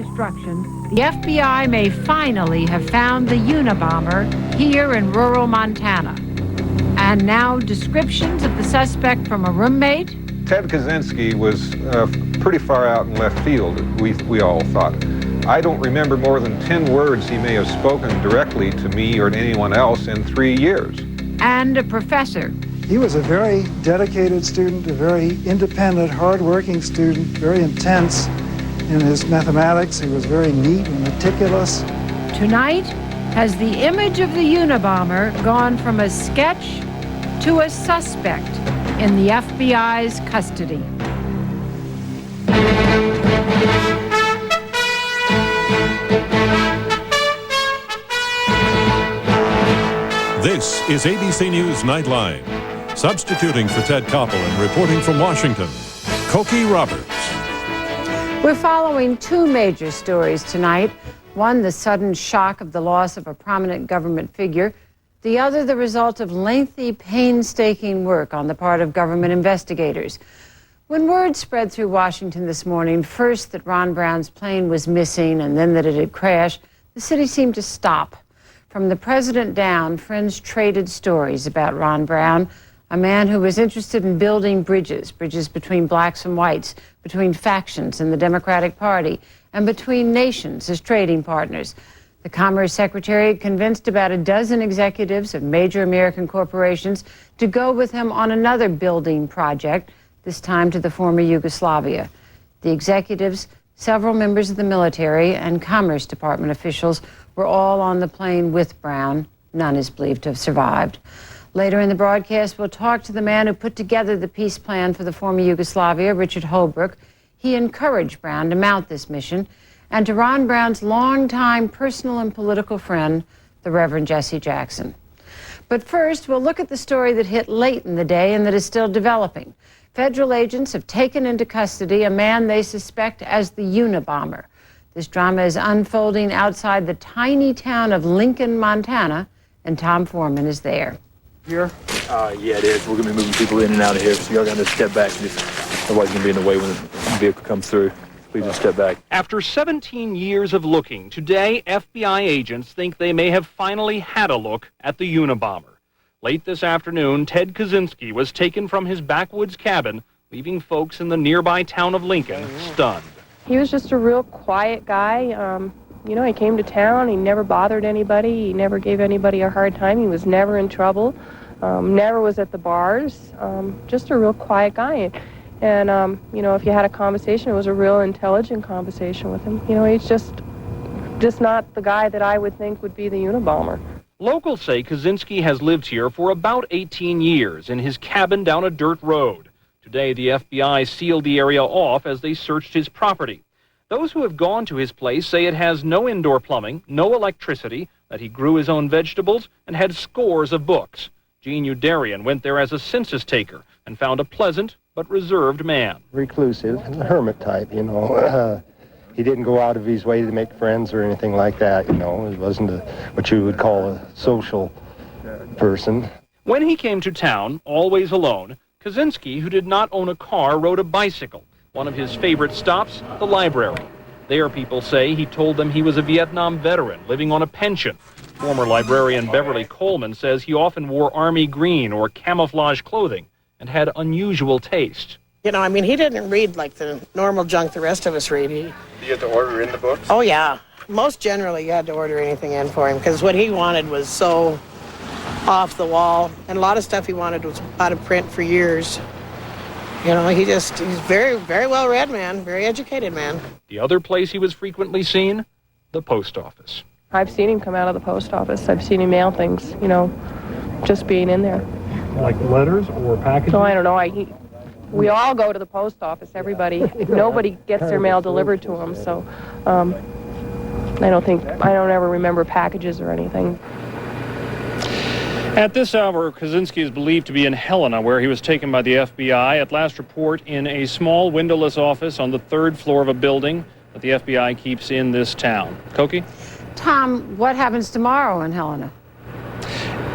destruction, the FBI may finally have found the Unabomber here in rural Montana. And now descriptions of the suspect from a roommate. Ted Kaczynski was pretty far out in left field, we all thought. I don't remember more than 10 words he may have spoken directly to me or to anyone else in 3 years. And a professor. He was a very dedicated student, a very independent, hard-working student, very intense in his mathematics. He was very neat and meticulous. Tonight, has the image of the Unabomber gone from a sketch to a suspect in the FBI's custody? This is ABC News Nightline. Substituting for Ted Koppel and reporting from Washington, Cokie Roberts. We're following two major stories tonight. One, the sudden shock of the loss of a prominent government figure. The other, the result of lengthy, painstaking work on the part of government investigators. When word spread through Washington this morning, first that Ron Brown's plane was missing and then that it had crashed, the city seemed to stop. From the president down, friends traded stories about Ron Brown, a man who was interested in building bridges between blacks and whites, between factions in the Democratic Party, and between nations as trading partners. The Commerce Secretary convinced about a dozen executives of major American corporations to go with him on another building project, this time to the former Yugoslavia. The executives, several members of the military, and Commerce Department officials were all on the plane with Brown. None is believed to have survived. Later in the broadcast, we'll talk to the man who put together the peace plan for the former Yugoslavia, Richard Holbrooke. He encouraged Brown to mount this mission, and to Ron Brown's longtime personal and political friend, the Reverend Jesse Jackson. But first, we'll look at the story that hit late in the day and that is still developing. Federal agents have taken into custody a man they suspect as the Unabomber. This drama is unfolding outside the tiny town of Lincoln, Montana, and Tom Foreman is there. Here? Yeah, it is. We're going to be moving people in and out of here, so y'all got to step back. Nobody's going to be in the way when the vehicle comes through. Please just step back. After 17 years of looking, today FBI agents think they may have finally had a look at the Unabomber. Late this afternoon, Ted Kaczynski was taken from his backwoods cabin, leaving folks in the nearby town of Lincoln stunned. He was just a real quiet guy. You know, he came to town. He never bothered anybody. He never gave anybody a hard time. He was never in trouble. Never was at the bars. Just a real quiet guy. And, you know, if you had a conversation, it was a real intelligent conversation with him. You know, he's just not the guy that I would think would be the Unabomber. Locals say Kaczynski has lived here for about 18 years in his cabin down a dirt road. Today, the FBI sealed the area off as they searched his property. Those who have gone to his place say it has no indoor plumbing, no electricity, that he grew his own vegetables, and had scores of books. Gene Udarian went there as a census taker and found a pleasant but reserved man. Reclusive, hermit type, you know. He didn't go out of his way to make friends or anything like that, you know. He wasn't what you would call a social person. When he came to town, always alone, Kaczynski, who did not own a car, rode a bicycle. One of his favorite stops, the library. There, people say he told them he was a Vietnam veteran living on a pension. Former librarian Beverly Coleman says he often wore army green or camouflage clothing and had unusual taste. You know, I mean, he didn't read like the normal junk the rest of us read. Do you have to order in the books? Oh, yeah. Most generally, you had to order anything in for him because what he wanted was so off the wall. And a lot of stuff he wanted was out of print for years. You know, he's very, very well-read man, very educated man. The other place he was frequently seen, the post office. I've seen him come out of the post office. I've seen him mail things, you know, just being in there. Like letters or packages? So I don't know. We all go to the post office, everybody. Nobody gets their mail delivered to them, so I don't ever remember packages or anything. At this hour, Kaczynski is believed to be in Helena, where he was taken by the FBI. At last report, in a small windowless office on the third floor of a building that the FBI keeps in this town. Cokie? Tom, what happens tomorrow in Helena?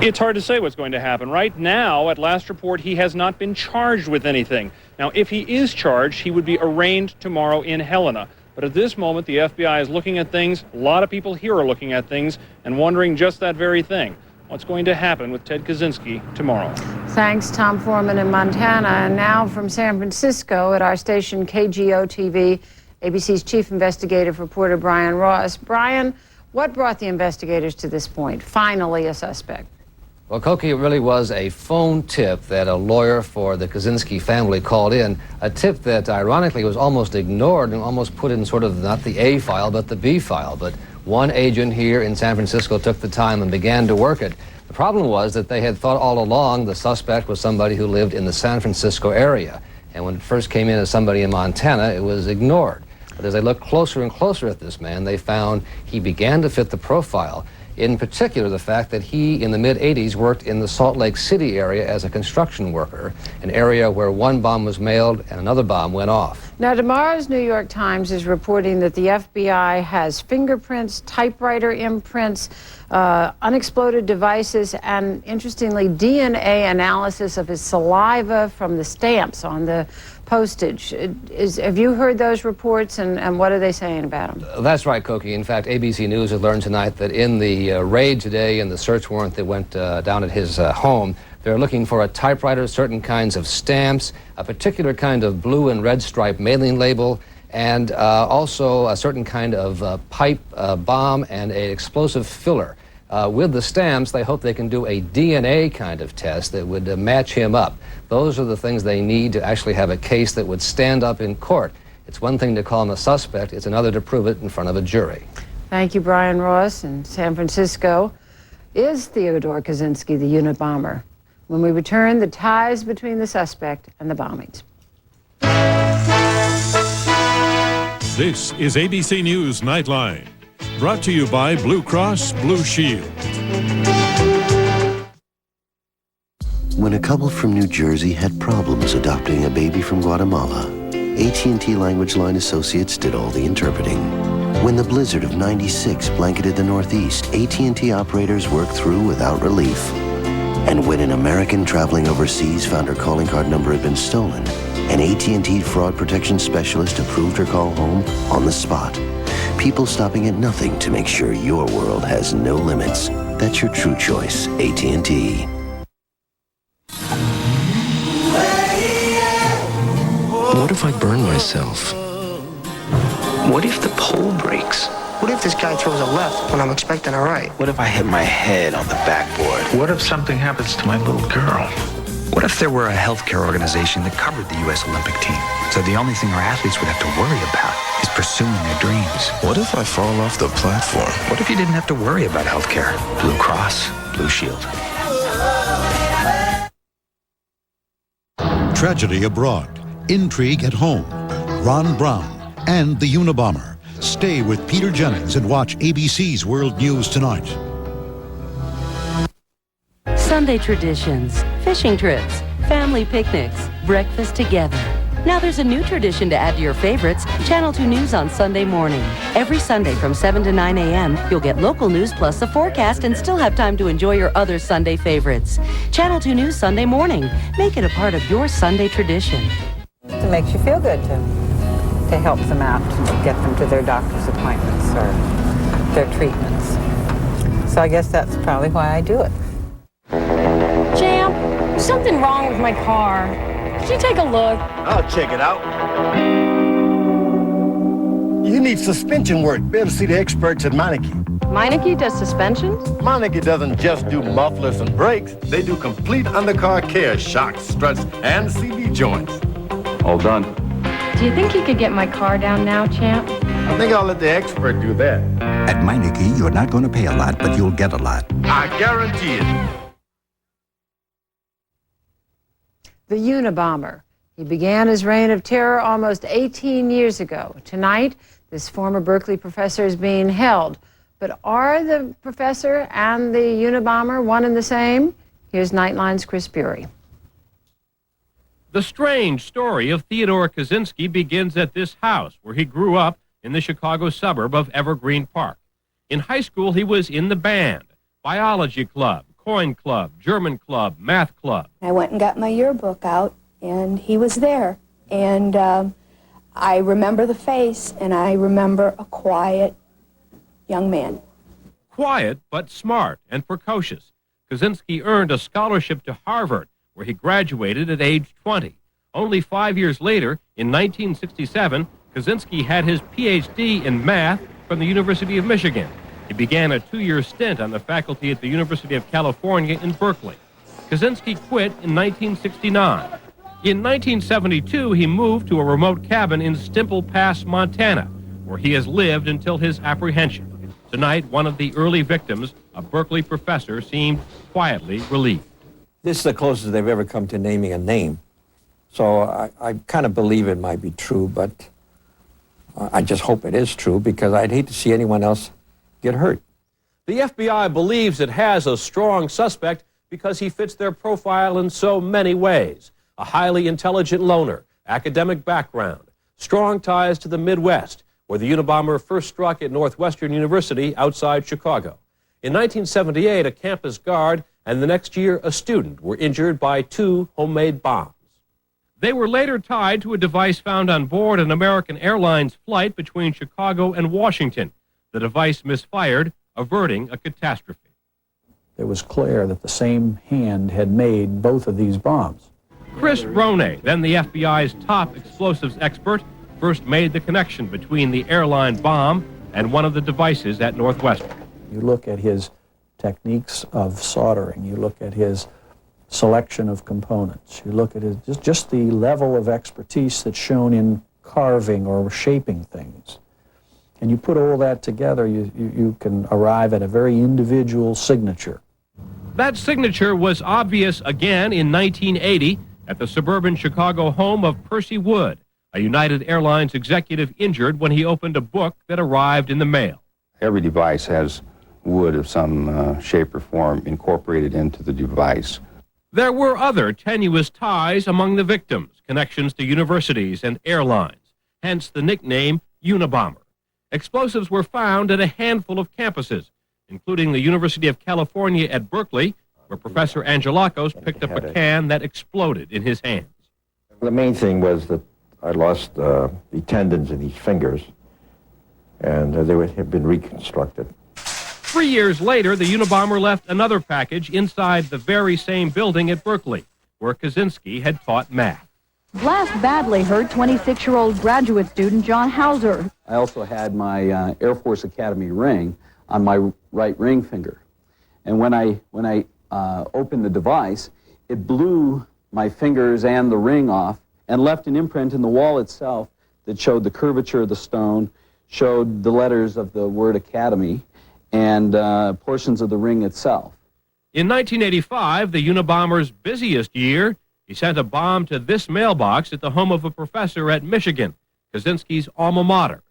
It's hard to say what's going to happen. Right now, at last report, he has not been charged with anything. Now, if he is charged, he would be arraigned tomorrow in Helena. But at this moment, the FBI is looking at things. A lot of people here are looking at things and wondering just that very thing. What's going to happen with Ted Kaczynski tomorrow? Thanks, Tom Foreman in Montana. And now from San Francisco at our station KGO-TV, ABC's chief investigative reporter Brian Ross. Brian, what brought the investigators to this point? Finally, a suspect. Well, Cokie, it really was a phone tip that a lawyer for the Kaczynski family called in, a tip that ironically was almost ignored and almost put in sort of not the A file but the B file. But one agent here in San Francisco took the time and began to work it. The problem was that they had thought all along the suspect was somebody who lived in the San Francisco area. And when it first came in as somebody in Montana, it was ignored. But as they looked closer and closer at this man, they found he began to fit the profile. In particular, the fact that he, in the mid-'80s, worked in the Salt Lake City area as a construction worker, an area where one bomb was mailed and another bomb went off. Now, tomorrow's New York Times is reporting that the FBI has fingerprints, typewriter imprints, unexploded devices, and, interestingly, DNA analysis of his saliva from the stamps on the postage. Have you heard those reports, and what are they saying about them? That's right, Cokie. In fact, ABC News has learned tonight that in the raid today and the search warrant that went down at his home, they're looking for a typewriter, certain kinds of stamps, a particular kind of blue and red stripe mailing label, and also a certain kind of pipe bomb and an explosive filler. With the stamps, they hope they can do a DNA kind of test that would match him up. Those are the things they need to actually have a case that would stand up in court. It's one thing to call him a suspect, it's another to prove it in front of a jury. Thank you, Brian Ross. In San Francisco, is Theodore Kaczynski the Unabomber? When we return, the ties between the suspect and the bombings. This is ABC News Nightline, brought to you by Blue Cross Blue Shield. When a couple from New Jersey had problems adopting a baby from Guatemala, AT&T Language Line Associates did all the interpreting. When the blizzard of '96 blanketed the Northeast, AT&T operators worked through without relief. And when an American traveling overseas found her calling card number had been stolen, an AT&T fraud protection specialist approved her call home on the spot. People stopping at nothing to make sure your world has no limits. That's your true choice, AT&T. What if I burn myself? What if the pole breaks? What if this guy throws a left when I'm expecting a right? What if I hit my head on the backboard? What if something happens to my little girl? What if there were a healthcare organization that covered the U.S. Olympic team, so the only thing our athletes would have to worry about is pursuing their dreams? What if I fall off the platform? What if you didn't have to worry about healthcare? Blue Cross Blue Shield. Tragedy abroad, intrigue at home, Ron Brown and the Unabomber. Stay with Peter Jennings and watch ABC's World News Tonight. Sunday traditions, fishing trips, family picnics, breakfast together. Now there's a new tradition to add to your favorites, Channel 2 News on Sunday morning. Every Sunday from 7 to 9 a.m., you'll get local news plus the forecast and still have time to enjoy your other Sunday favorites. Channel 2 News Sunday morning. Make it a part of your Sunday tradition. It makes you feel good to help them out, to get them to their doctor's appointments or their treatments. So I guess that's probably why I do it. Champ, there's something wrong with my car. Could you take a look? I'll check it out. You need suspension work. Better see the experts at Meineke. Meineke does suspensions? Meineke doesn't just do mufflers and brakes. They do complete undercar care, shocks, struts, and CV joints. All done. Do you think you could get my car down now, Champ? I think I'll let the expert do that. At Meineke, you're not going to pay a lot, but you'll get a lot. I guarantee it. The Unabomber. He began his reign of terror almost 18 years ago. Tonight, this former Berkeley professor is being held. But are the professor and the Unabomber one and the same? Here's Nightline's Chris Bury. The strange story of Theodore Kaczynski begins at this house, where he grew up in the Chicago suburb of Evergreen Park. In high school, he was in the band, biology club, coin club, German club, math club. I went and got my yearbook out, and he was there. And I remember the face, and I remember a quiet young man. Quiet but smart and precocious, Kaczynski earned a scholarship to Harvard, where he graduated at age 20. Only 5 years later, in 1967, Kaczynski had his Ph.D. in math from the University of Michigan. He began a 2-year stint on the faculty at the University of California in Berkeley. Kaczynski quit in 1969. In 1972, he moved to a remote cabin in Stimple Pass, Montana, where he has lived until his apprehension. Tonight, one of the early victims, a Berkeley professor, seemed quietly relieved. This is the closest they've ever come to naming a name. So I kind of believe it might be true, but I just hope it is true, because I'd hate to see anyone else get hurt. The FBI believes it has a strong suspect because he fits their profile in so many ways. A highly intelligent loner, academic background, strong ties to the Midwest, where the Unabomber first struck at Northwestern University outside Chicago. In 1978, a campus guard and the next year a student were injured by 2 homemade bombs. They were later tied to a device found on board an American Airlines flight between Chicago and Washington. The device misfired, averting a catastrophe. It was clear that the same hand had made both of these bombs. Chris Roney, then the FBI's top explosives expert, first made the connection between the airline bomb and one of the devices at Northwestern. You look at his techniques of soldering, you look at his selection of components, you look at his, just the level of expertise that's shown in carving or shaping things. And you put all that together, you can arrive at a very individual signature. That signature was obvious again in 1980 at the suburban Chicago home of Percy Wood, a United Airlines executive injured when he opened a book that arrived in the mail. Every device has wood of some shape or form incorporated into the device. There were other tenuous ties among the victims, connections to universities and airlines, hence the nickname Unabomber. Explosives were found at a handful of campuses, including the University of California at Berkeley, where Professor Angelakos picked up a can that exploded in his hands. The main thing was that I lost the tendons in these fingers, and they have been reconstructed. 3 years later, the Unabomber left another package inside the very same building at Berkeley, where Kaczynski had taught math. Blast badly hurt 26-year-old graduate student John Hauser. I also had my Air Force Academy ring on my right ring finger. And when I opened the device, it blew my fingers and the ring off and left an imprint in the wall itself that showed the curvature of the stone, showed the letters of the word Academy, and portions of the ring itself. In 1985, the Unabomber's busiest year, he sent a bomb to this mailbox at the home of a professor at Michigan, Kaczynski's alma mater.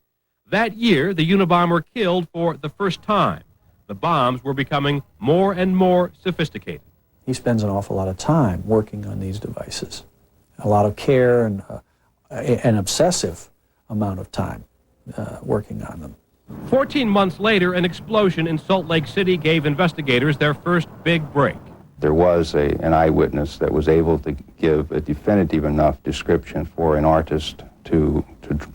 That year, the Unabomber killed for the first time. The bombs were becoming more and more sophisticated. He spends an awful lot of time working on these devices, a lot of care and an obsessive amount of time working on them. 14 months later, an explosion in Salt Lake City gave investigators their first big break. There was an eyewitness that was able to give a definitive enough description for an artist to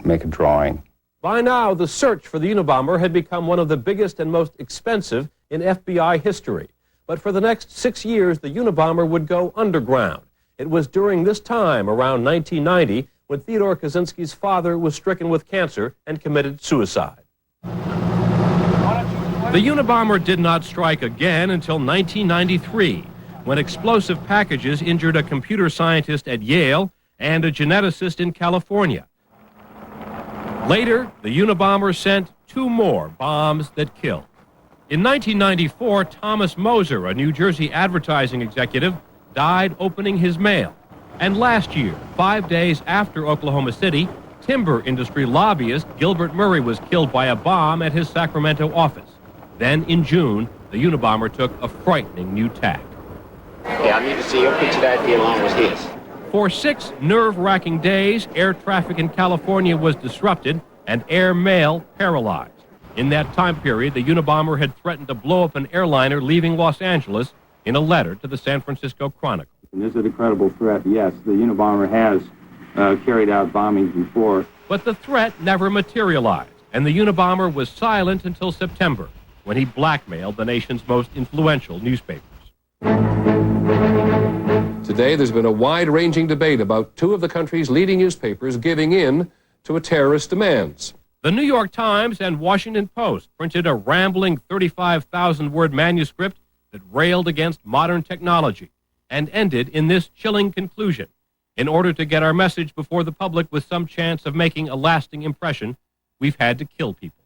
make a drawing. By now, the search for the Unabomber had become one of the biggest and most expensive in FBI history. But for the next 6 years, the Unabomber would go underground. It was during this time, around 1990, when Theodore Kaczynski's father was stricken with cancer and committed suicide. The Unabomber did not strike again until 1993, when explosive packages injured a computer scientist at Yale and a geneticist in California. Later, the Unabomber sent 2 more bombs that killed. In 1994, Thomas Moser, a New Jersey advertising executive, died opening his mail. And last year, 5 days after Oklahoma City, timber industry lobbyist Gilbert Murray was killed by a bomb at his Sacramento office. Then, in June, the Unabomber took a frightening new tack. Okay, I need to see your picture that ID along with his. For 6 nerve-wracking days, air traffic in California was disrupted and air mail paralyzed. In that time period, the Unabomber had threatened to blow up an airliner leaving Los Angeles in a letter to the San Francisco Chronicle. And is it a credible threat? Yes, the Unabomber has carried out bombings before. But the threat never materialized, and the Unabomber was silent until September, when he blackmailed the nation's most influential newspapers. Today, there's been a wide-ranging debate about two of the country's leading newspapers giving in to a terrorist's demands. The New York Times and Washington Post printed a rambling 35,000-word manuscript that railed against modern technology and ended in this chilling conclusion. In order to get our message before the public with some chance of making a lasting impression, we've had to kill people.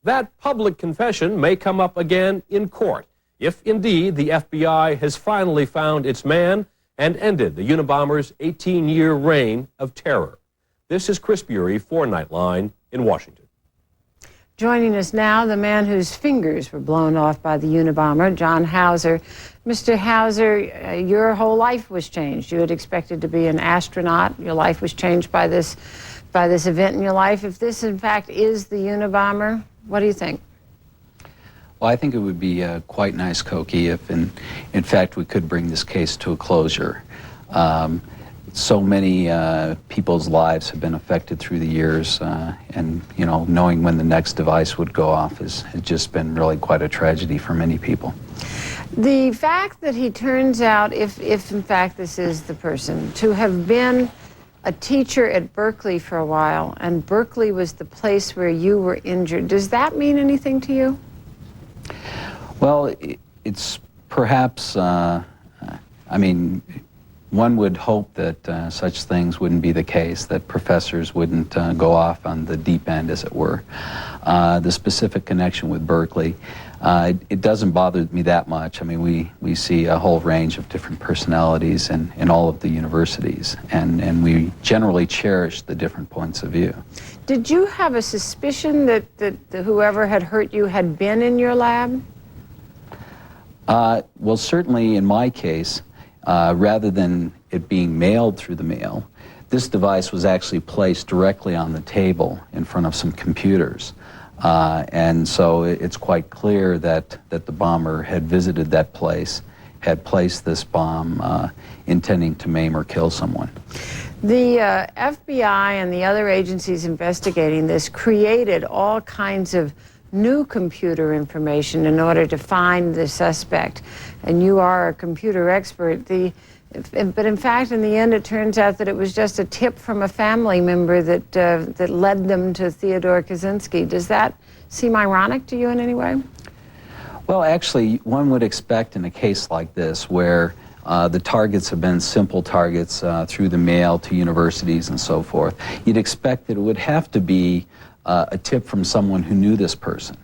That public confession may come up again in court if indeed the FBI has finally found its man and ended the Unabomber's 18-year reign of terror. This is Chris Bury for Nightline in Washington. Joining us now, the man whose fingers were blown off by the Unabomber, John Hauser. Mr. Hauser, your whole life was changed. You had expected to be an astronaut. Your life was changed by this event in your life. If this, in fact, is the Unabomber, what do you think? Well, I think it would be quite nice, Koki, if in fact we could bring this case to a closure. So many people's lives have been affected through the years, and knowing when the next device would go off has just been really quite a tragedy for many people. The fact that he turns out, if in fact this is the person, to have been a teacher at Berkeley for a while, and Berkeley was the place where you were injured, does that mean anything to you? Well, it's perhaps, one would hope that such things wouldn't be the case, that professors wouldn't go off on the deep end, as it were. The specific connection with Berkeley, it doesn't bother me that much. I mean, we see a whole range of different personalities in all of the universities, and we generally cherish the different points of view. Did you have a suspicion that whoever had hurt you had been in your lab? Well, certainly in my case, rather than it being mailed through the mail, this device was actually placed directly on the table in front of some computers. And so it's quite clear that the bomber had visited that place, had placed this bomb intending to maim or kill someone. The FBI and the other agencies investigating this created all kinds of new computer information in order to find the suspect. And you are a computer expert. But in fact, in the end, it turns out that it was just a tip from a family member that led them to Theodore Kaczynski. Does that seem ironic to you in any way? Well, actually, one would expect in a case like this, where the targets have been simple targets through the mail to universities and so forth, you'd expect that it would have to be a tip from someone who knew this person.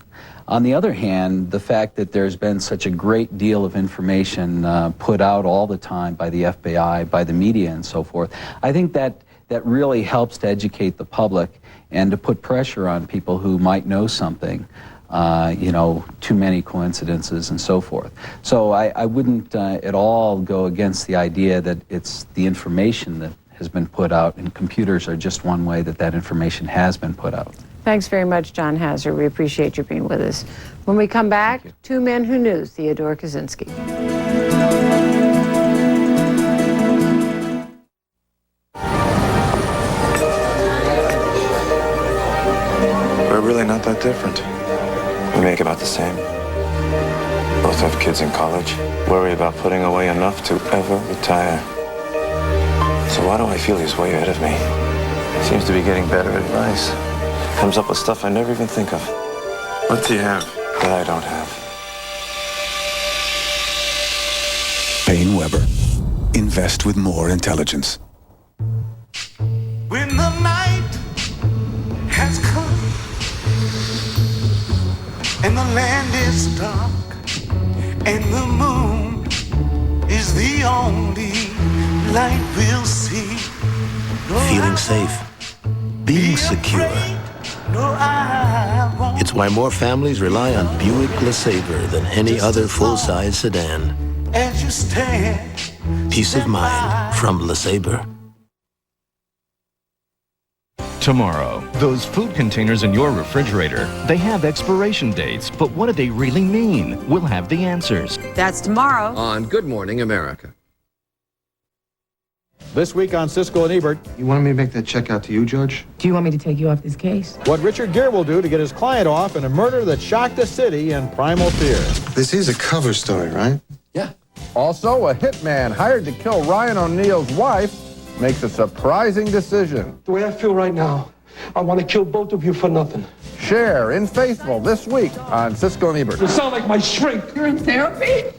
On the other hand, the fact that there's been such a great deal of information put out all the time by the FBI, by the media and so forth, I think that really helps to educate the public and to put pressure on people who might know something, too many coincidences and so forth. So I wouldn't at all go against the idea that it's the information that has been put out, and computers are just one way that information has been put out. Thanks very much, John Hauser. We appreciate you being with us. When we come back, two men who knew Theodore Kaczynski. We're really not that different. We make about the same. Both have kids in college. Worry about putting away enough to ever retire. So why do I feel he's way ahead of me? Seems to be getting better advice. Comes up with stuff I never even think of. What do you have that I don't have? Payne Weber. Invest with more intelligence. When the night has come and the land is dark and the moon is the only light we'll see. Feeling safe, being secure. It's why more families rely on Buick LeSabre than any other full-size sedan. As you stand, Peace of mind from LeSabre. Tomorrow, those food containers in your refrigerator, they have expiration dates, but what do they really mean? We'll have the answers. That's tomorrow on Good Morning America. This week on Siskel and Ebert. You wanted me to make that check out to you, Judge? Do you want me to take you off this case? What Richard Gere will do to get his client off in a murder that shocked the city in Primal Fear. This is a cover story, right? Yeah. Also, a hitman hired to kill Ryan O'Neal's wife makes a surprising decision. The way I feel right now, I want to kill both of you for nothing. Share in Faithful this week on Siskel and Ebert. You sound like my shrink. You're in therapy?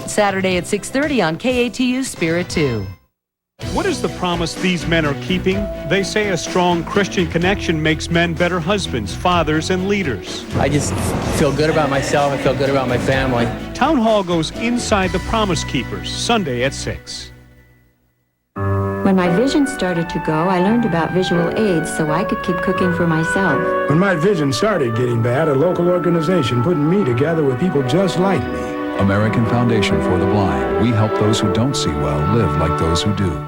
Saturday at 6:30 on KATU Spirit 2. What is the promise these men are keeping? They say a strong Christian connection makes men better husbands, fathers, and leaders. I just feel good about myself. I feel good about my family. Town Hall goes inside the Promise Keepers, Sunday at 6. When my vision started to go, I learned about visual aids so I could keep cooking for myself. When my vision started getting bad, a local organization put me together with people just like me. American Foundation for the Blind. We help those who don't see well live like those who do.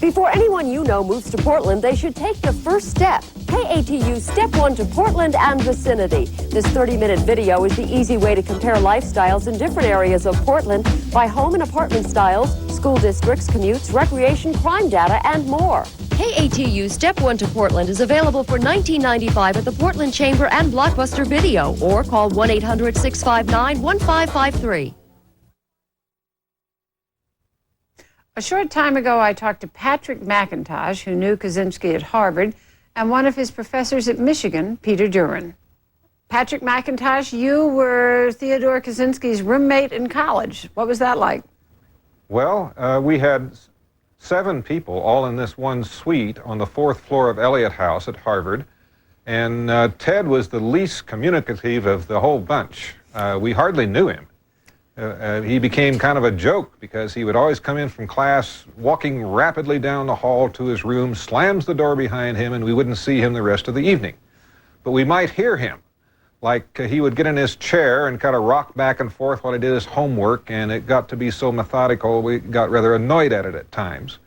Before anyone you know moves to Portland, they should take the first step. KATU Step 1 to Portland and vicinity. This 30-minute video is the easy way to compare lifestyles in different areas of Portland by home and apartment styles, school districts, commutes, recreation, crime data, and more. KATU Step 1 to Portland is available for $19.95 at the Portland Chamber and Blockbuster Video, or call 1-800-659-1553. A short time ago, I talked to Patrick McIntosh, who knew Kaczynski at Harvard, and one of his professors at Michigan, Peter Duren. Patrick McIntosh, you were Theodore Kaczynski's roommate in college. What was that like? Well, we had 7 people all in this one suite on the 4th floor of Eliot House at Harvard, and Ted was the least communicative of the whole bunch. We hardly knew him. He became kind of a joke because he would always come in from class walking rapidly down the hall to his room, slams the door behind him, and we wouldn't see him the rest of the evening. But we might hear him, like he would get in his chair and kind of rock back and forth while he did his homework, and it got to be so methodical we got rather annoyed at it at times.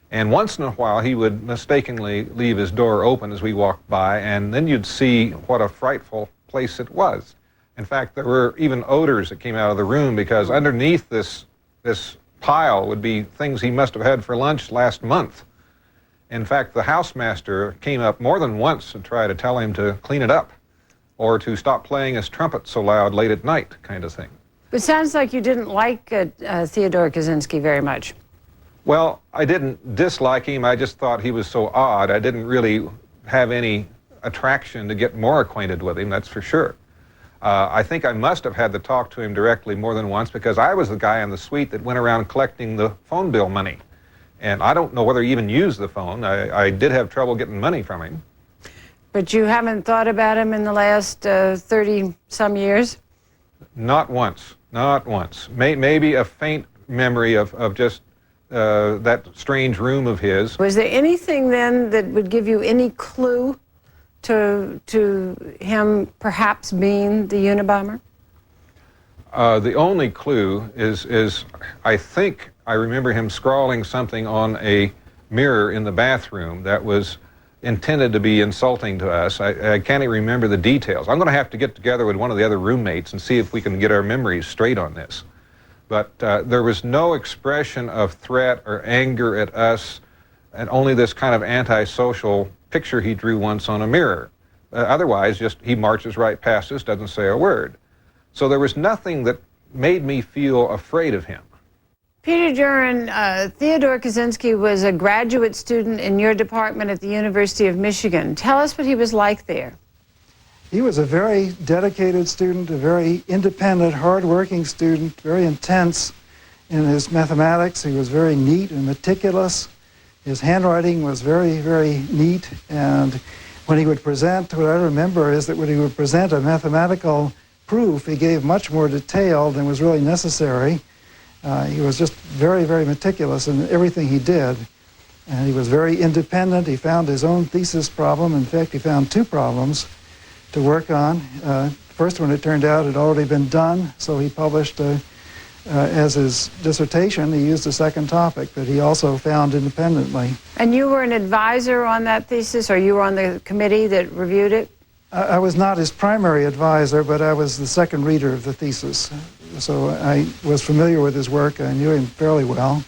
And once in a while he would mistakenly leave his door open as we walked by, and then you'd see what a frightful place it was. In fact, there were even odors that came out of the room because underneath this pile would be things he must have had for lunch last month. In fact, the housemaster came up more than once to try to tell him to clean it up or to stop playing his trumpet so loud late at night, kind of thing. It sounds like you didn't like Theodore Kaczynski very much. Well, I didn't dislike him. I just thought he was so odd. I didn't really have any attraction to get more acquainted with him, that's for sure. I think I must have had to talk to him directly more than once because I was the guy in the suite that went around collecting the phone bill money. And I don't know whether he even used the phone. I did have trouble getting money from him. But you haven't thought about him in the last 30-some years? Not once. Not once. Maybe a faint memory of just that strange room of his. Was there anything then that would give you any clue to him perhaps being the Unabomber? The only clue is I think I remember him scrawling something on a mirror in the bathroom that was intended to be insulting to us. I can't even remember the details. I'm going to have to get together with one of the other roommates and see if we can get our memories straight on this. But there was no expression of threat or anger at us, and only this kind of antisocial picture he drew once on a mirror. Otherwise, just he marches right past us, doesn't say a word. So there was nothing that made me feel afraid of him. Peter Duren, Theodore Kaczynski was a graduate student in your department at the University of Michigan. Tell us what he was like there. He was a very dedicated student, a very independent, hard-working student, very intense in his mathematics. He was very neat and meticulous. His handwriting was very, very neat, and when he would present, what I remember is that when he would present a mathematical proof, he gave much more detail than was really necessary. He was just very, very meticulous in everything he did, and he was very independent. He found his own thesis problem. In fact, he found 2 problems to work on. First one, it turned out, had already been done, so he published as his dissertation. He used a second topic that he also found independently. And you were an advisor on that thesis, or you were on the committee that reviewed it? I was not his primary advisor, but I was the second reader of the thesis. so I was familiar with his work. I knew him fairly well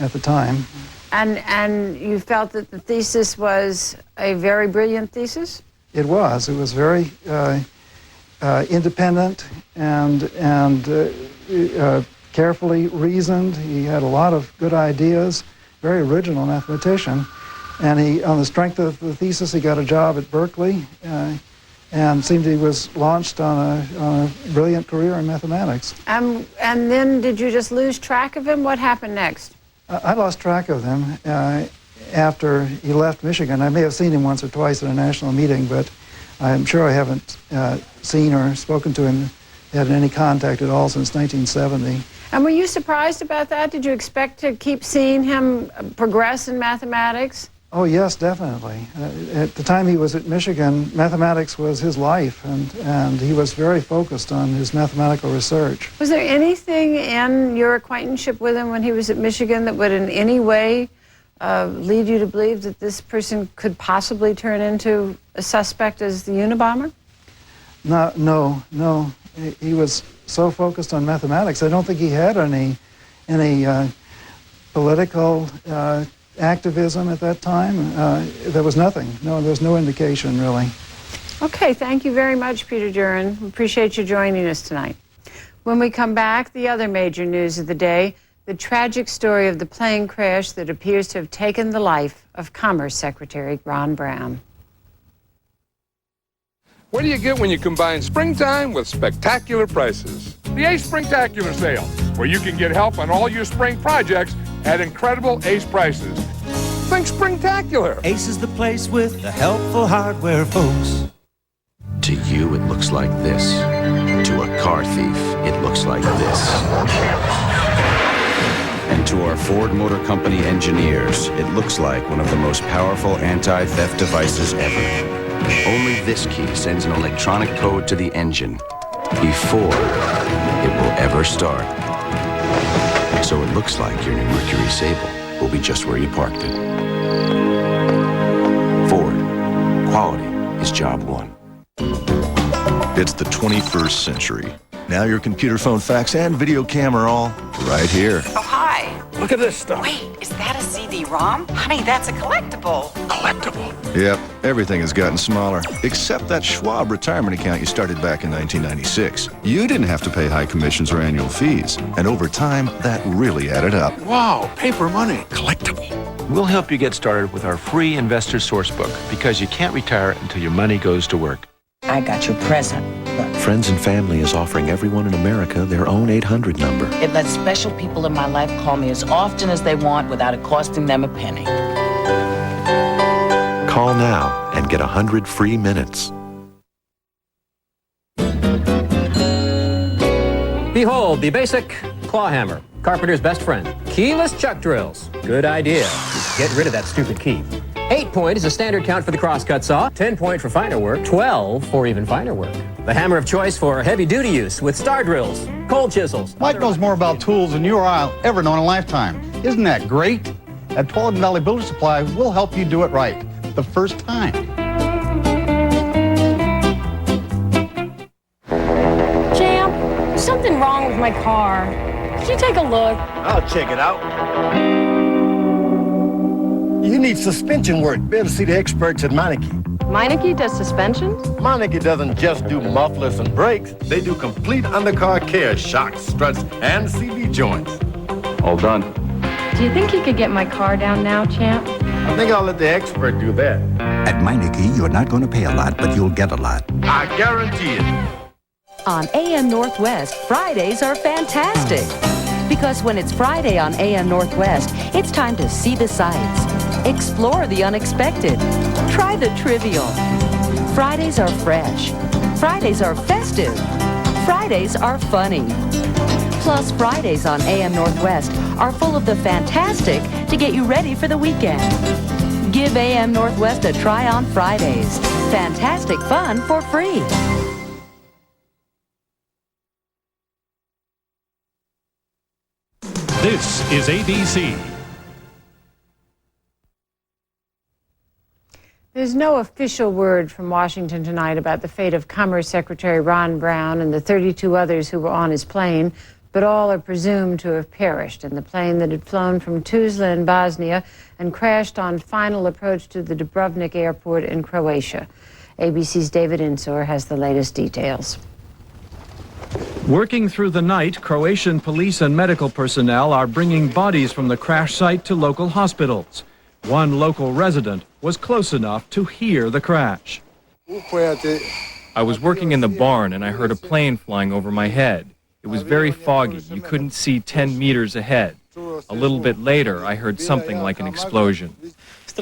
at the time. And you felt that the thesis was a very brilliant thesis? It was. It was very independent and carefully reasoned. He had a lot of good ideas, very original mathematician. And he, on the strength of the thesis, he got a job at Berkeley and seemed he was launched on a brilliant career in mathematics. And then did you just lose track of him? What happened next? I lost track of him after he left Michigan. I may have seen him once or twice at a national meeting, but I'm sure I haven't seen or spoken to him, had any contact at all since 1970. And were you surprised about that? Did you expect to keep seeing him progress in mathematics? Oh, yes, definitely. At the time he was at Michigan, mathematics was his life, and he was very focused on his mathematical research. Was there anything in your acquaintanceship with him when he was at Michigan that would in any way lead you to believe that this person could possibly turn into a suspect as the Unabomber? No. He was so focused on mathematics. I don't think he had any political activism at that time. There was nothing. No, there was no indication, really. Okay, thank you very much, Peter Duren. We appreciate you joining us tonight. When we come back, the other major news of the day, the tragic story of the plane crash that appears to have taken the life of Commerce Secretary Ron Brown. What do you get when you combine springtime with spectacular prices? The Ace Springtacular Sale, where you can get help on all your spring projects at incredible Ace prices. Think springtacular. Ace is the place with the helpful hardware folks. To you, it looks like this. To a car thief, it looks like this. And to our Ford Motor Company engineers, it looks like one of the most powerful anti-theft devices ever. Only this key sends an electronic code to the engine before it will ever start. So it looks like your new Mercury Sable will be just where you parked it. Ford. Quality is job one. It's the 21st century. Now your computer, phone, fax, and video camera are all right here. Oh, hi. Look at this stuff. Wait, is that a CD-ROM? Honey, that's a collectible. Collectible? Yep, everything has gotten smaller, except that Schwab retirement account you started back in 1996. You didn't have to pay high commissions or annual fees, and over time, that really added up. Wow, paper money. Collectible. We'll help you get started with our free Investor Sourcebook, because you can't retire until your money goes to work. I got your present. Look. Friends and Family is offering everyone in America their own 800 number. It lets special people in my life call me as often as they want without it costing them a penny. Call now and get 100 free minutes. Behold, the basic claw hammer, carpenter's best friend. Keyless chuck drills. Good idea. Get rid of that stupid key. 8-point is a standard count for the crosscut saw, 10-point for finer work, 12 for even finer work. The hammer of choice for heavy-duty use with star drills, cold chisels. Mike knows more about tools than you or I'll ever know in a lifetime. Isn't that great? At Tualatin Valley Builder Supply, we'll help you do it right the first time. Champ, there's something wrong with my car. Could you take a look? I'll check it out. You need suspension work. Better see the experts at Meineke. Meineke does suspensions? Meineke doesn't just do mufflers and brakes. They do complete undercar care, shocks, struts, and CV joints. All done. Do you think you could get my car down now, Champ? I think I'll let the expert do that. At Meineke, you're not going to pay a lot, but you'll get a lot. I guarantee it. On AM Northwest, Fridays are fantastic. Because when it's Friday on AM Northwest, it's time to see the sights, explore the unexpected, try the trivial. Fridays are fresh. Fridays are festive. Fridays are funny. Plus, Fridays on AM Northwest are full of the fantastic to get you ready for the weekend. Give AM Northwest a try on Fridays. Fantastic fun for free. This is ABC. There's no official word from Washington tonight about the fate of Commerce Secretary Ron Brown and the 32 others who were on his plane, but all are presumed to have perished in the plane that had flown from Tuzla in Bosnia and crashed on final approach to the Dubrovnik airport in Croatia. ABC's David Ensor has the latest details. Working through the night, Croatian police and medical personnel are bringing bodies from the crash site to local hospitals. One local resident was close enough to hear the crash. I was working in the barn and I heard a plane flying over my head. It was very foggy. You couldn't see 10 meters ahead. A little bit later, I heard something like an explosion. It's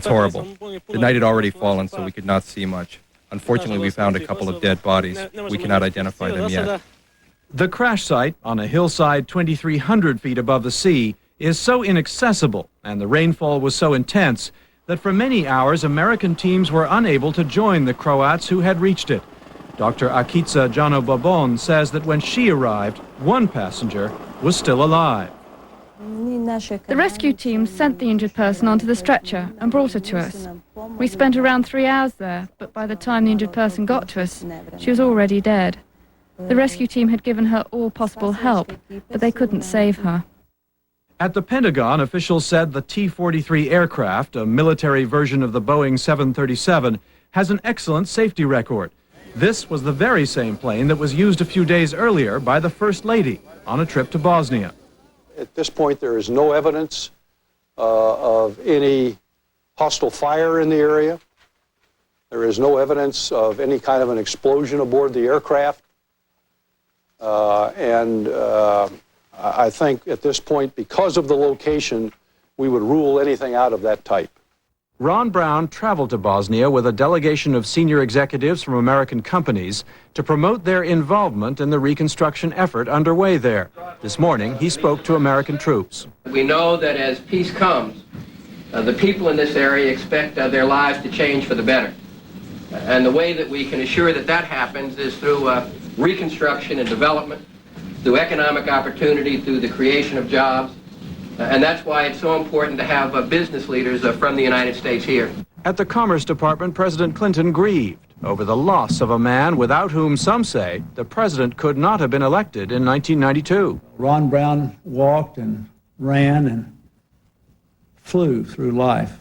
horrible. The night had already fallen, so we could not see much. Unfortunately, we found a couple of dead bodies. We cannot identify them yet. The crash site, on a hillside 2,300 feet above the sea, is so inaccessible and the rainfall was so intense that for many hours American teams were unable to join the Croats who had reached it. Dr. Akica Janobabon says that when she arrived, one passenger was still alive. The rescue team sent the injured person onto the stretcher and brought her to us. We spent around 3 hours there, but by the time the injured person got to us, she was already dead. The rescue team had given her all possible help, but they couldn't save her. At the Pentagon, officials said the T-43 aircraft, a military version of the Boeing 737, has an excellent safety record. This was the very same plane that was used a few days earlier by the First Lady on a trip to Bosnia. At this point, there is no evidence of any hostile fire in the area. There is no evidence of any kind of an explosion aboard the aircraft. I think at this point, because of the location, we would rule anything out of that type. Ron Brown traveled to Bosnia with a delegation of senior executives from American companies to promote their involvement in the reconstruction effort underway there. This morning, he spoke to American troops. We know that as peace comes, the people in this area expect their lives to change for the better. And the way that we can assure that that happens is through reconstruction and development, through economic opportunity, through the creation of jobs. And that's why it's so important to have business leaders from the United States here. At the Commerce Department, President Clinton grieved over the loss of a man without whom some say the president could not have been elected in 1992. Ron Brown walked and ran and flew through life.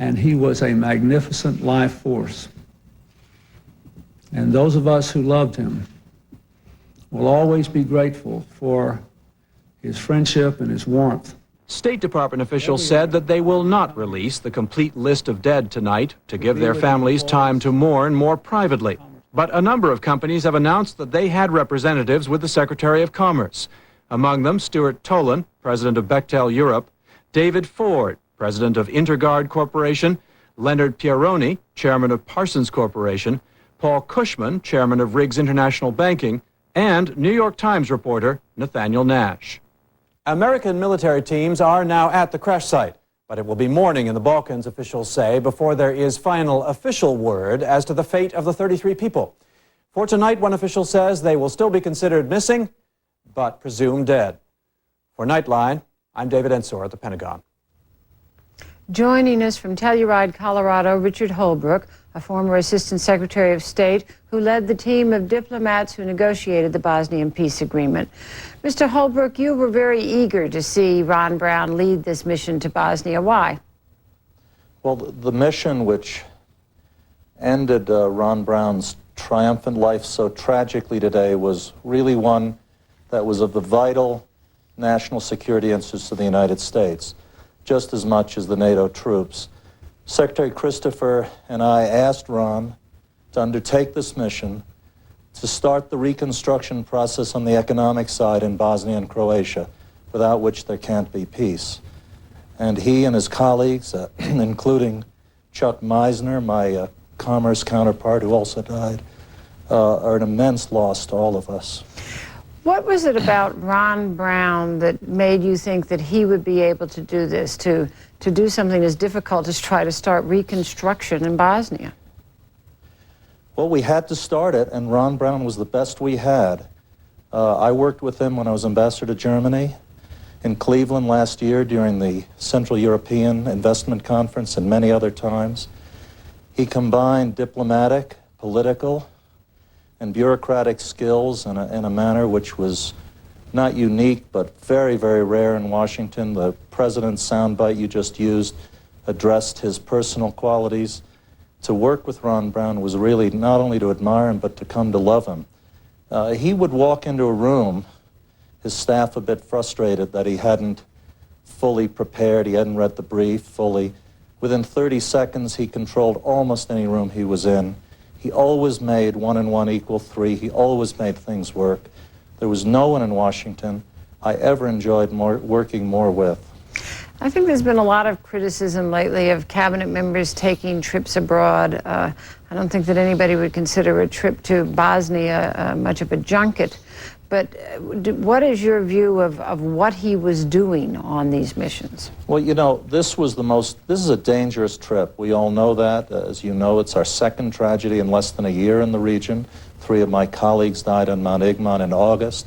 And he was a magnificent life force. And those of us who loved him will always be grateful for his friendship and his warmth. State Department officials said that they will not release the complete list of dead tonight to give their families time to mourn more privately. But a number of companies have announced that they had representatives with the Secretary of Commerce. Among them, Stuart Tolan, president of Bechtel Europe, David Ford, president of Interguard Corporation, Leonard Pieroni, chairman of Parsons Corporation, Paul Cushman, chairman of Riggs International Banking, and New York Times reporter Nathaniel Nash. American military teams are now at the crash site, but it will be morning in the Balkans, officials say, before there is final official word as to the fate of the 33 people. For tonight, one official says they will still be considered missing, but presumed dead. For Nightline, I'm David Ensor at the Pentagon. Joining us from Telluride, Colorado, Richard Holbrooke, a former Assistant Secretary of State who led the team of diplomats who negotiated the Bosnian peace agreement. Mr. Holbrooke, you were very eager to see Ron Brown lead this mission to Bosnia. Why? Well, the mission which ended Ron Brown's triumphant life so tragically today was really one that was of the vital national security interests of the United States, just as much as the NATO troops. Secretary Christopher and I asked Ron to undertake this mission to start the reconstruction process on the economic side in Bosnia and Croatia, without which there can't be peace. And he and his colleagues, including Chuck Meisner, my commerce counterpart who also died, are an immense loss to all of us. What was it about Ron Brown that made you think that he would be able to do this, to do something as difficult as try to start reconstruction in Bosnia? Well, we had to start it, and Ron Brown was the best we had. I worked with him when I was ambassador to Germany. in Cleveland last year during the Central European Investment Conference and many other times. He combined diplomatic, political, and bureaucratic skills in a manner which was not unique, but very, very rare in Washington. The president's soundbite you just used addressed his personal qualities. To work with Ron Brown was really not only to admire him, but to come to love him. He would walk into a room, his staff a bit frustrated that he hadn't fully prepared, he hadn't read the brief fully. Within 30 seconds, he controlled almost any room he was in. He always made 1 and 1 equal 3. He always made things work. There was no one in Washington I ever enjoyed working more with. I think there's been a lot of criticism lately of cabinet members taking trips abroad. I don't think that anybody would consider a trip to Bosnia much of a junket. But what is your view of what he was doing on these missions? Well, you know, this is a dangerous trip. We all know that. As you know, it's our second tragedy in less than a year in the region. 3 of my colleagues died on Mount Igman in August.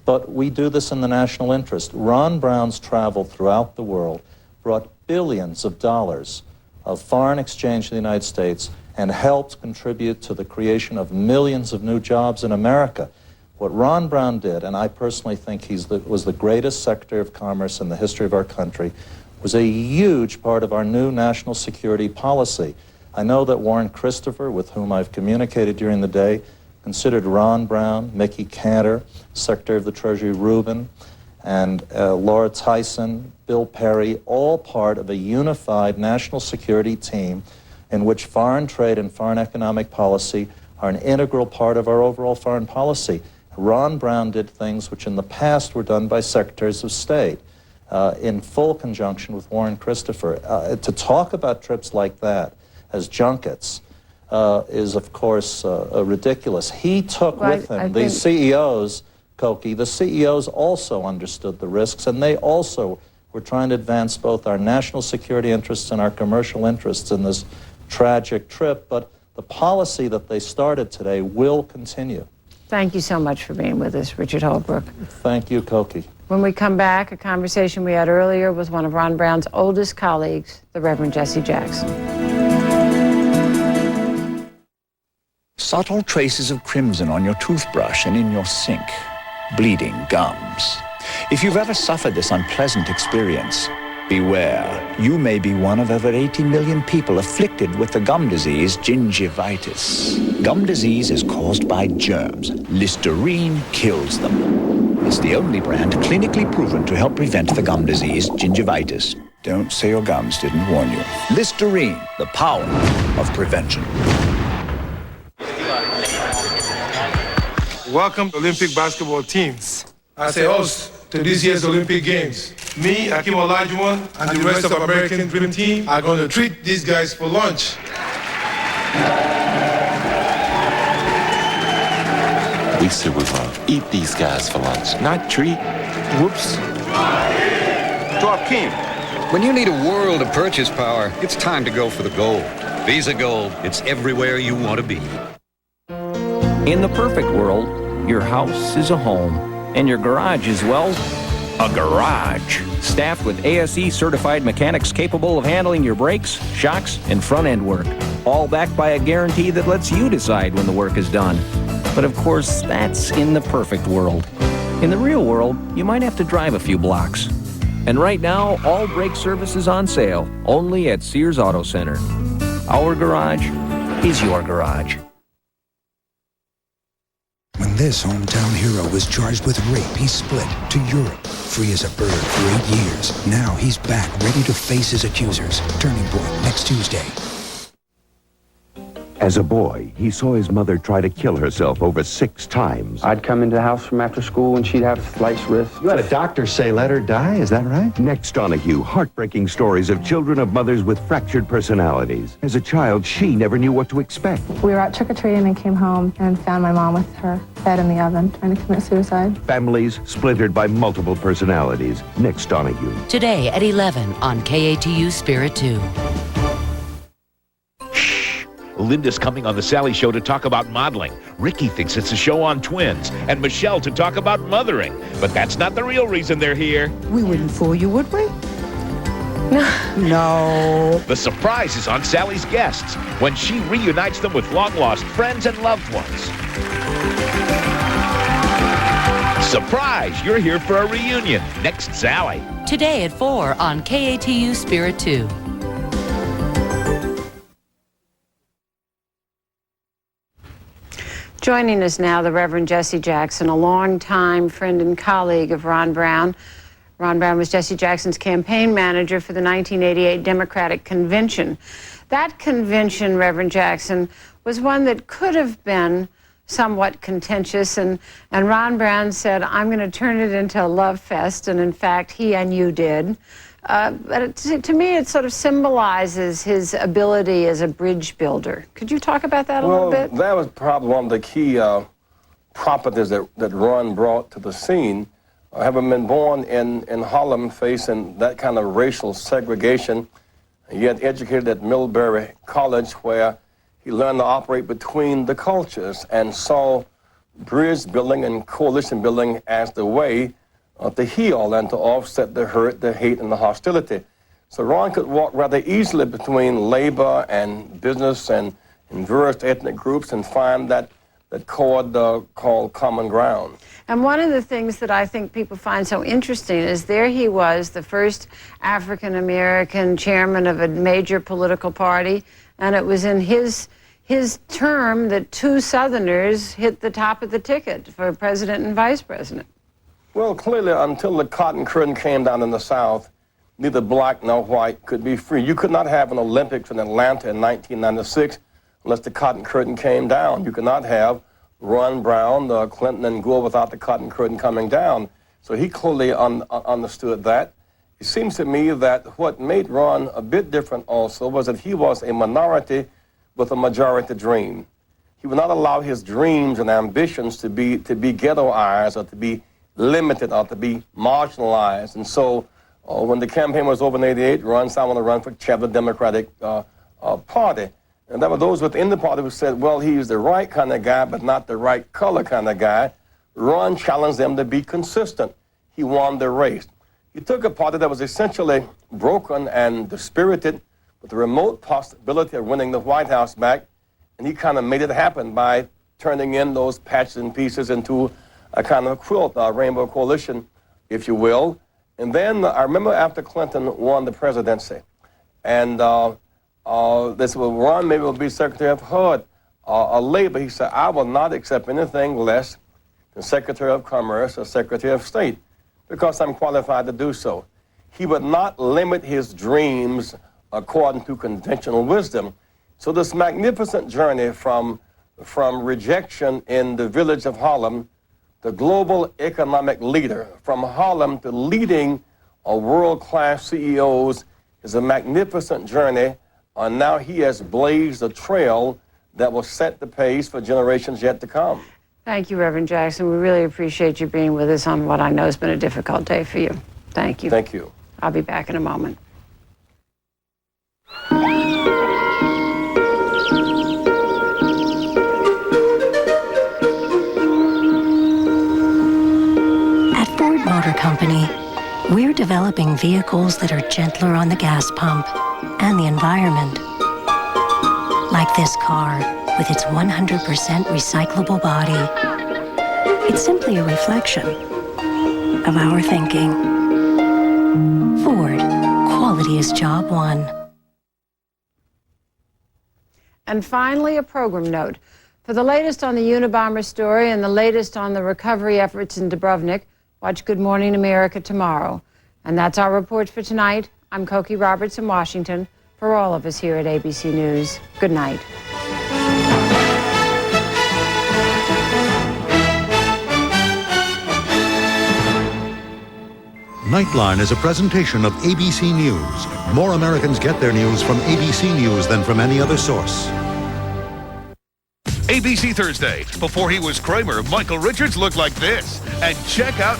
But we do this in the national interest. Ron Brown's travel throughout the world brought billions of dollars of foreign exchange to the United States and helped contribute to the creation of millions of new jobs in America. What Ron Brown did, and I personally think was the greatest Secretary of Commerce in the history of our country, was a huge part of our new national security policy. I know that Warren Christopher, with whom I've communicated during the day, considered Ron Brown, Mickey Cantor, Secretary of the Treasury Rubin, and Laura Tyson, Bill Perry, all part of a unified national security team in which foreign trade and foreign economic policy are an integral part of our overall foreign policy. Ron Brown did things which in the past were done by secretaries of state in full conjunction with Warren Christopher. To talk about trips like that as junkets is, of course, ridiculous. He took with him the CEOs, Koki. The CEOs also understood the risks, and they also were trying to advance both our national security interests and our commercial interests in this tragic trip. But the policy that they started today will continue. Thank you so much for being with us, Richard Holbrooke. Thank you, Koki. When we come back, a conversation we had earlier with one of Ron Brown's oldest colleagues, the Reverend Jesse Jackson. Subtle traces of crimson on your toothbrush and in your sink. Bleeding gums. If you've ever suffered this unpleasant experience, beware. You may be one of over 80 million people afflicted with the gum disease gingivitis. Gum disease is caused by germs. Listerine kills them. It's the only brand clinically proven to help prevent the gum disease gingivitis. Don't say your gums didn't warn you. Listerine, the power of prevention. Welcome, Olympic basketball teams. As a host to this year's Olympic Games, me, Akim Olajuwon, and the rest of American Dream Team are going to treat these guys for lunch. We said we're going to eat these guys for lunch, not treat. Whoops. Drop King. When you need a world of purchase power, it's time to go for the gold. Visa Gold, it's everywhere you want to be. In the perfect world, your house is a home, and your garage is, well, a garage. Staffed with ASE certified mechanics capable of handling your brakes, shocks, and front end work. All backed by a guarantee that lets you decide when the work is done. But of course, that's in the perfect world. In the real world, you might have to drive a few blocks. And right now, all brake service is on sale, only at Sears Auto Center. Our garage is your garage. When this hometown hero was charged with rape, he split to Europe, free as a bird for 8 years. Now he's back, ready to face his accusers. Turning Point next Tuesday. As a boy, he saw his mother try to kill herself over 6 times. I'd come into the house from after school and she'd have sliced wrists. You had a doctor say let her die, is that right? Next, Donahue, heartbreaking stories of children of mothers with fractured personalities. As a child, she never knew what to expect. We were out trick-or-treating and came home and found my mom with her head in the oven, trying to commit suicide. Families splintered by multiple personalities. Next, Donahue. Today at 11 on KATU Spirit 2. Linda's coming on the Sally Show to talk about modeling. Ricky thinks it's a show on twins. And Michelle to talk about mothering. But that's not the real reason they're here. We wouldn't fool you, would we? No. The surprise is on Sally's guests when she reunites them with long-lost friends and loved ones. Surprise! You're here for a reunion. Next, Sally. Today at 4 on KATU Spirit 2. Joining us now, the Reverend Jesse Jackson, a longtime friend and colleague of Ron Brown. Ron Brown was Jesse Jackson's campaign manager for the 1988 Democratic Convention. That convention, Reverend Jackson, was one that could have been somewhat contentious, and Ron Brown said, I'm going to turn it into a love fest, and in fact, he and you did. But to me, it sort of symbolizes his ability as a bridge builder. Could you talk about that a little bit? That was probably one of the key properties that Ron brought to the scene. Having been born in Harlem, facing that kind of racial segregation, he had educated at Millbury College, where he learned to operate between the cultures and saw bridge building and coalition building as the way to heal and to offset the hurt, the hate, and the hostility. So Ron could walk rather easily between labor and business and various ethnic groups and find that chord called common ground. And one of the things that I think people find so interesting is there he was, the first African-American chairman of a major political party, and it was in his term that two Southerners hit the top of the ticket for president and vice president. Well, clearly, until the Cotton Curtain came down in the South, neither black nor white could be free. You could not have an Olympics in Atlanta in 1996 unless the Cotton Curtain came down. You could not have Ron Brown, Clinton, and Gore without the Cotton Curtain coming down. So he clearly understood that. It seems to me that what made Ron a bit different also was that he was a minority with a majority dream. He would not allow his dreams and ambitions to be ghettoized or to be limited or to be marginalized. And so when the campaign was over in 88, Ron said, I want to run for chair of the Democratic Party. And there were those within the party who said, well, he's the right kind of guy, but not the right color kind of guy. Ron challenged them to be consistent. He won the race. He took a party that was essentially broken and dispirited with the remote possibility of winning the White House back, and he kind of made it happen by turning in those patches and pieces into a kind of quilt, a rainbow coalition, if you will. And then I remember after Clinton won the presidency, and they said, well, Ron maybe will be Secretary of HUD or Labor. He said, I will not accept anything less than Secretary of Commerce or Secretary of State because I'm qualified to do so. He would not limit his dreams according to conventional wisdom. So this magnificent journey from rejection in the village of Harlem, the global economic leader, from Harlem to leading world-class CEOs, is a magnificent journey. And now he has blazed a trail that will set the pace for generations yet to come. Thank you, Reverend Jackson. We really appreciate you being with us on what I know has been a difficult day for you. Thank you. Thank you. I'll be back in a moment. At Ford Motor Company, we're developing vehicles that are gentler on the gas pump and the environment. Like this car with its 100% recyclable body. It's simply a reflection of our thinking. Ford, quality is job one. And finally, a program note. For the latest on the Unabomber story and the latest on the recovery efforts in Dubrovnik, watch Good Morning America tomorrow. And that's our report for tonight. I'm Cokie Roberts in Washington. For all of us here at ABC News, good night. Nightline is a presentation of ABC News. More Americans get their news from ABC News than from any other source. ABC Thursday. Before he was Kramer, Michael Richards looked like this. And check out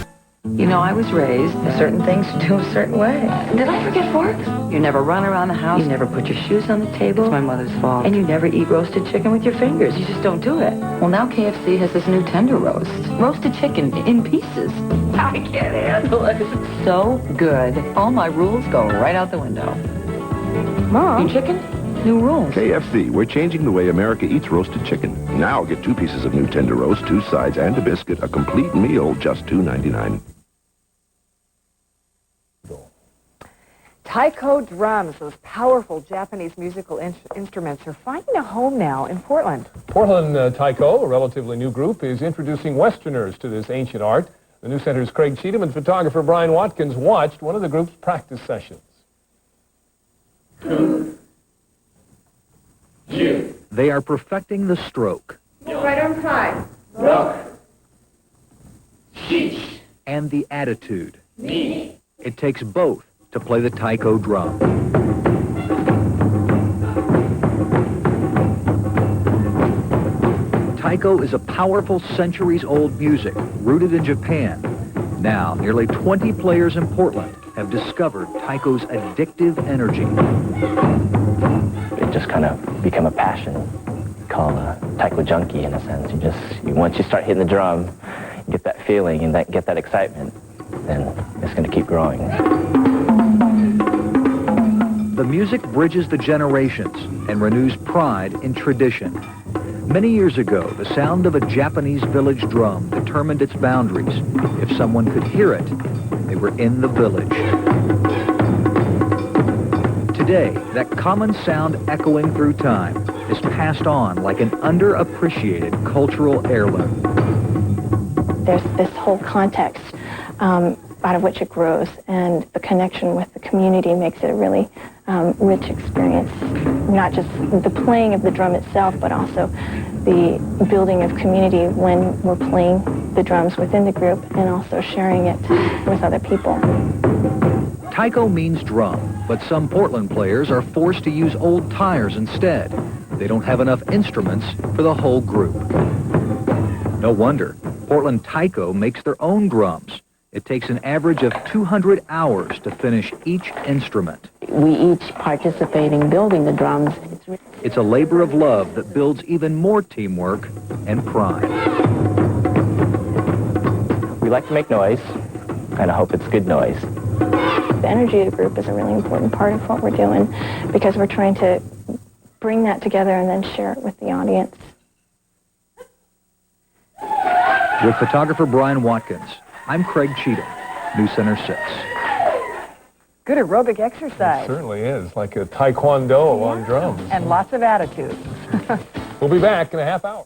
You know, I was raised certain things to do a certain way. Did I forget forks? You never run around the house. You never put your shoes on the table. It's my mother's fault. And you never eat roasted chicken with your fingers. You just don't do it. Well, now KFC has this new tender roast. Roasted chicken in pieces. I can't handle it. It's so good. All my rules go right out the window. Mom? New chicken? New rules. KFC, we're changing the way America eats roasted chicken. Now get 2 pieces of new tender roast, 2 sides, and a biscuit. A complete meal, just $2.99. Taiko drums, those powerful Japanese musical instruments, are finding a home now in Portland. Portland Taiko, a relatively new group, is introducing Westerners to this ancient art. The News Center's Craig Cheatham and photographer Brian Watkins watched one of the group's practice sessions. They are perfecting the stroke. Right arm high. Rock. And the attitude. It takes both to play the taiko drum. Taiko is a powerful centuries-old music rooted in Japan. Now, nearly 20 players in Portland have discovered taiko's addictive energy. It just kind of became a passion. Called a taiko junkie in a sense. Once you start hitting the drum, you get that feeling and get that excitement, then it's going to keep growing. The music bridges the generations and renews pride in tradition. Many years ago, the sound of a Japanese village drum determined its boundaries. If someone could hear it, they were in the village. Today, that common sound echoing through time is passed on like an underappreciated cultural heirloom. There's this whole context out of which it grows, and the connection with the community makes it a really rich experience. Not just the playing of the drum itself, but also the building of community when we're playing the drums within the group and also sharing it with other people. Taiko means drum, but some Portland players are forced to use old tires instead. They don't have enough instruments for the whole group. No wonder. Portland Taiko makes their own drums. It takes an average of 200 hours to finish each instrument. We each participate in building the drums. It's a labor of love that builds even more teamwork and pride. We like to make noise, and I hope it's good noise. The energy of the group is a really important part of what we're doing because we're trying to bring that together and then share it with the audience. With photographer Brian Watkins, I'm Craig Cheatham, News Center 6. Good aerobic exercise. It certainly is, like a taekwondo on drums. And lots of attitude. We'll be back in a half hour.